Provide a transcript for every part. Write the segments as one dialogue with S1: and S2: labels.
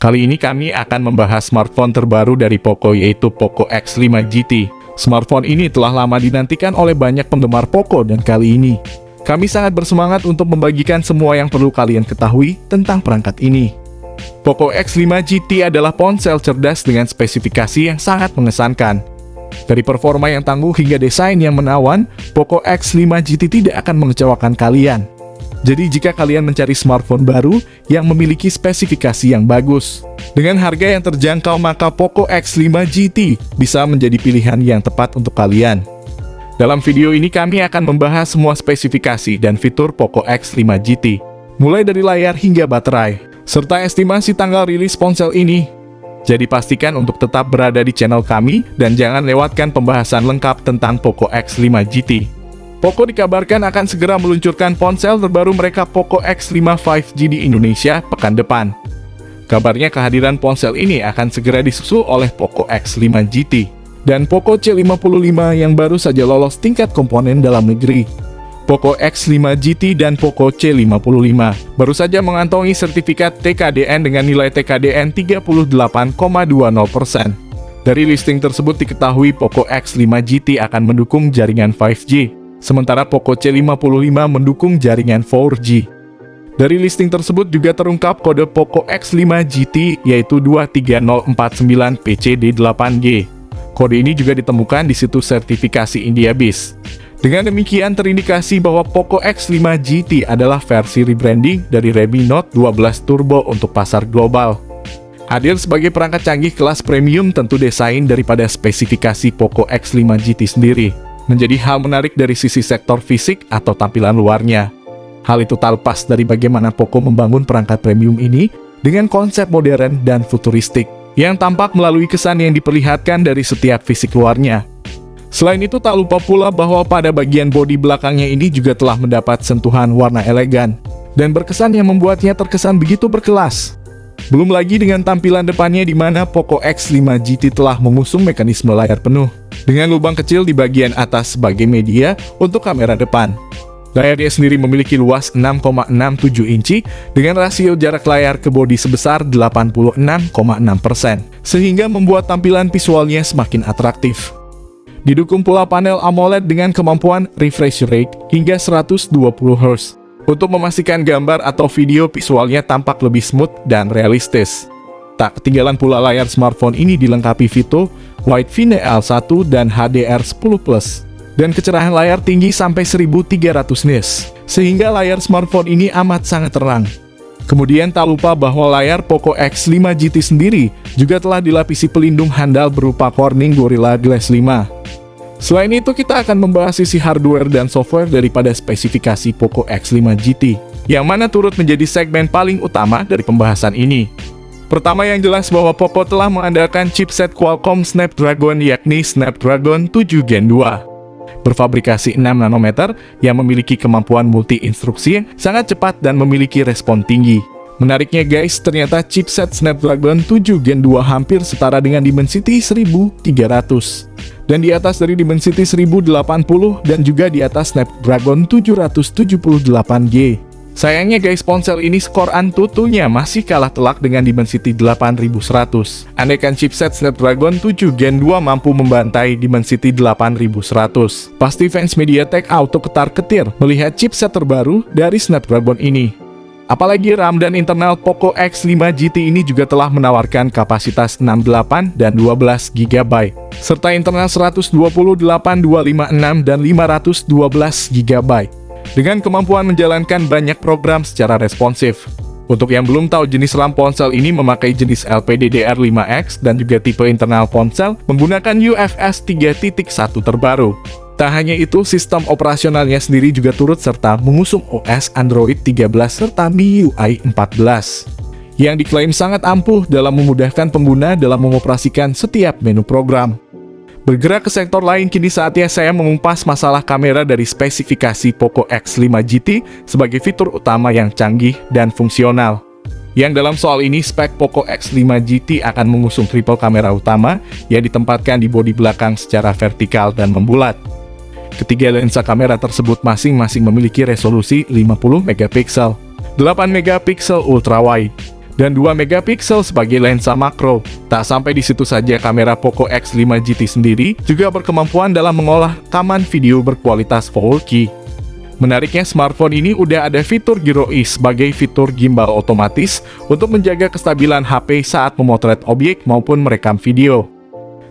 S1: Kali ini kami akan membahas smartphone terbaru dari Poco, yaitu Poco X5 GT. Smartphone ini telah lama dinantikan oleh banyak penggemar Poco, dan kali ini kami sangat bersemangat untuk membagikan semua yang perlu kalian ketahui tentang perangkat ini. Poco X5 GT adalah ponsel cerdas dengan spesifikasi yang sangat mengesankan. Dari performa yang tangguh hingga desain yang menawan, Poco X5 GT tidak akan mengecewakan kalian. Jadi jika kalian mencari smartphone baru yang memiliki spesifikasi yang bagus, dengan harga yang terjangkau, maka Poco X5 GT bisa menjadi pilihan yang tepat untuk kalian. Dalam video ini kami akan membahas semua spesifikasi dan fitur Poco X5 GT, mulai dari layar hingga baterai, serta estimasi tanggal rilis ponsel ini. Jadi pastikan untuk tetap berada di channel kami dan jangan lewatkan pembahasan lengkap tentang Poco X5 GT. Poco dikabarkan akan segera meluncurkan ponsel terbaru mereka, Poco X5 5G, di Indonesia pekan depan. Kabarnya kehadiran ponsel ini akan segera disusul oleh Poco X5 GT dan Poco C55 yang baru saja lolos tingkat komponen dalam negeri. Poco X5 GT dan Poco C55 baru saja mengantongi sertifikat TKDN dengan nilai TKDN 38,20%. Dari listing tersebut diketahui Poco X5 GT akan mendukung jaringan 5G. Sementara Poco C55 mendukung jaringan 4G. Dari listing tersebut juga terungkap kode Poco X5 GT yaitu 23049PCD8G. Kode ini juga ditemukan di situs sertifikasi IndiaBIS. Dengan demikian terindikasi bahwa Poco X5 GT adalah versi rebranding dari Redmi Note 12 Turbo untuk pasar global. Hadir sebagai perangkat canggih kelas premium, tentu desain daripada spesifikasi Poco X5 GT sendiri menjadi hal menarik dari sisi sektor fisik atau tampilan luarnya. Hal itu tak lepas dari bagaimana Poco membangun perangkat premium ini dengan konsep modern dan futuristik, yang tampak melalui kesan yang diperlihatkan dari setiap fisik luarnya. Selain itu tak lupa pula bahwa pada bagian bodi belakangnya ini juga telah mendapat sentuhan warna elegan, dan berkesan yang membuatnya terkesan begitu berkelas. Belum lagi dengan tampilan depannya di mana Poco X5 GT telah mengusung mekanisme layar penuh, dengan lubang kecil di bagian atas sebagai media untuk kamera depan. Layarnya sendiri memiliki luas 6,67 inci dengan rasio jarak layar ke bodi sebesar 86,6%, sehingga membuat tampilan visualnya semakin atraktif. Didukung pula panel AMOLED dengan kemampuan refresh rate hingga 120 Hz, untuk memastikan gambar atau video visualnya tampak lebih smooth dan realistis. Tak ketinggalan pula layar smartphone ini dilengkapi fitur Wide VNL1 dan HDR10+, dan kecerahan layar tinggi sampai 1300 nits, sehingga layar smartphone ini amat sangat terang. Kemudian tak lupa bahwa layar Poco X5 GT sendiri juga telah dilapisi pelindung handal berupa Corning Gorilla Glass 5. Selain itu, kita akan membahas sisi hardware dan software daripada spesifikasi Poco X5 GT, yang mana turut menjadi segmen paling utama dari pembahasan ini. Pertama yang jelas bahwa Poco telah mengandalkan chipset Qualcomm Snapdragon, yakni Snapdragon 7 Gen 2. Berfabrikasi 6 nanometer yang memiliki kemampuan multi-instruksi yang sangat cepat dan memiliki respon tinggi. Menariknya guys, ternyata chipset Snapdragon 7 Gen 2 hampir setara dengan Dimensity 1300. Dan di atas dari Dimensity 1080 dan juga di atas Snapdragon 778G. Sayangnya guys, ponsel ini skor Antutunya masih kalah telak dengan Dimensity 8100. Andaikan chipset Snapdragon 7 Gen 2 mampu membantai Dimensity 8100, pasti fans MediaTek auto ketar-ketir melihat chipset terbaru dari Snapdragon ini. Apalagi RAM dan internal Poco X5 GT ini juga telah menawarkan kapasitas 68 dan 12 GB, serta internal 128, 256, dan 512 GB, dengan kemampuan menjalankan banyak program secara responsif. Untuk yang belum tahu, jenis RAM ponsel ini memakai jenis LPDDR5X dan juga tipe internal ponsel menggunakan UFS 3.1 terbaru. Tak hanya itu, sistem operasionalnya sendiri juga turut serta mengusung OS Android 13 serta MIUI 14, yang diklaim sangat ampuh dalam memudahkan pengguna dalam mengoperasikan setiap menu program. Bergerak ke sektor lain, kini saatnya saya mengupas masalah kamera dari spesifikasi Poco X5 GT sebagai fitur utama yang canggih dan fungsional. Yang dalam soal ini, spek Poco X5 GT akan mengusung triple kamera utama yang ditempatkan di bodi belakang secara vertikal dan membulat. Ketiga lensa kamera tersebut masing-masing memiliki resolusi 50 megapiksel, 8 megapiksel ultrawide, dan 2 megapiksel sebagai lensa makro. Tak sampai di situ saja, kamera Poco X5 GT sendiri juga berkemampuan dalam mengolah rekaman video berkualitas 4K. Menariknya, smartphone ini udah ada fitur Gyro E sebagai fitur gimbal otomatis untuk menjaga kestabilan HP saat memotret objek maupun merekam video.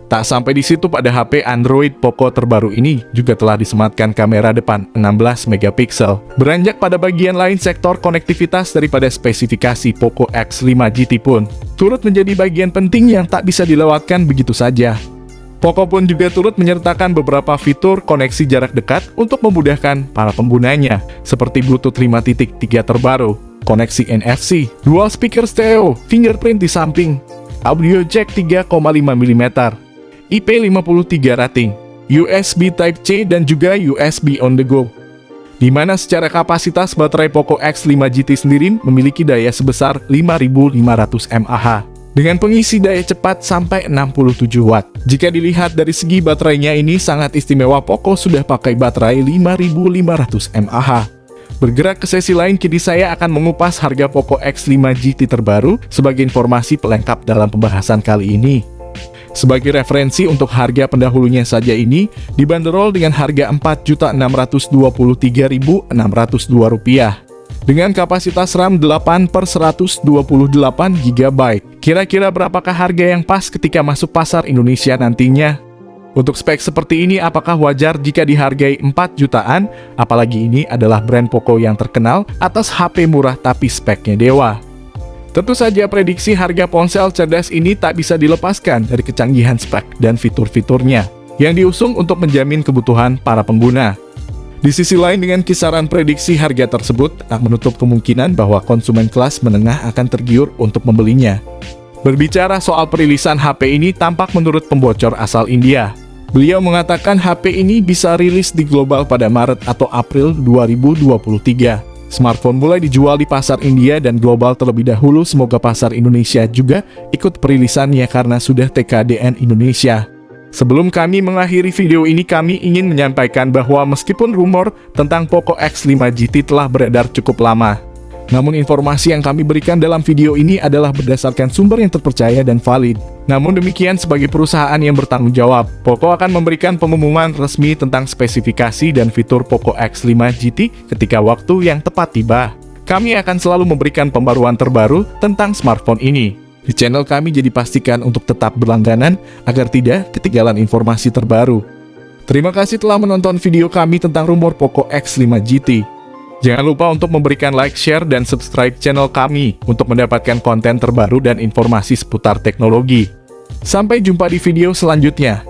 S1: Tak sampai di situ, pada HP Android Poco terbaru ini juga telah disematkan kamera depan 16 megapiksel. Beranjak pada bagian lain, sektor konektivitas daripada spesifikasi Poco X5 GT pun turut menjadi bagian penting yang tak bisa dilewatkan begitu saja. Poco pun juga turut menyertakan beberapa fitur koneksi jarak dekat untuk memudahkan para penggunanya, seperti Bluetooth 5.3 terbaru, koneksi NFC, dual speaker stereo, fingerprint di samping, audio jack 3,5 mm, IP53 rating, USB Type-C dan juga USB on the go. Di mana secara kapasitas baterai Poco X5 GT sendiri memiliki daya sebesar 5.500 mAh. Dengan pengisi daya cepat sampai 67 watt. Jika dilihat dari segi baterainya ini sangat istimewa, Poco sudah pakai baterai 5500 mAh. Bergerak ke sesi lain, kini saya akan mengupas harga Poco X5 GT terbaru sebagai informasi pelengkap dalam pembahasan kali ini. Sebagai referensi, untuk harga pendahulunya saja ini dibanderol dengan harga Rp4.623.602 dengan kapasitas RAM 8/128 GB. Kira-kira berapakah harga yang pas ketika masuk pasar Indonesia nantinya? Untuk spek seperti ini, apakah wajar jika dihargai 4 jutaan? Apalagi ini adalah brand Poco yang terkenal atas HP murah tapi speknya dewa. Tentu saja prediksi harga ponsel cerdas ini tak bisa dilepaskan dari kecanggihan spek dan fitur-fiturnya yang diusung untuk menjamin kebutuhan para pengguna. Di sisi lain, dengan kisaran prediksi harga tersebut, tak menutup kemungkinan bahwa konsumen kelas menengah akan tergiur untuk membelinya. Berbicara soal perilisan HP ini, tampak menurut pembocor asal India. Beliau mengatakan HP ini bisa rilis di global pada Maret atau April 2023. Smartphone mulai dijual di pasar India dan global terlebih dahulu, semoga pasar Indonesia juga ikut perilisannya karena sudah TKDN Indonesia. Sebelum kami mengakhiri video ini, kami ingin menyampaikan bahwa meskipun rumor tentang Poco X5 GT telah beredar cukup lama, namun informasi yang kami berikan dalam video ini adalah berdasarkan sumber yang terpercaya dan valid. Namun demikian, sebagai perusahaan yang bertanggung jawab, Poco akan memberikan pengumuman resmi tentang spesifikasi dan fitur Poco X5 GT ketika waktu yang tepat tiba. Kami akan selalu memberikan pembaruan terbaru tentang smartphone ini di channel kami, jadi pastikan untuk tetap berlangganan agar tidak ketinggalan informasi terbaru. Terima kasih telah menonton video kami tentang rumor Poco X5 GT. Jangan lupa untuk memberikan like, share, dan subscribe channel kami untuk mendapatkan konten terbaru dan informasi seputar teknologi. Sampai jumpa di video selanjutnya.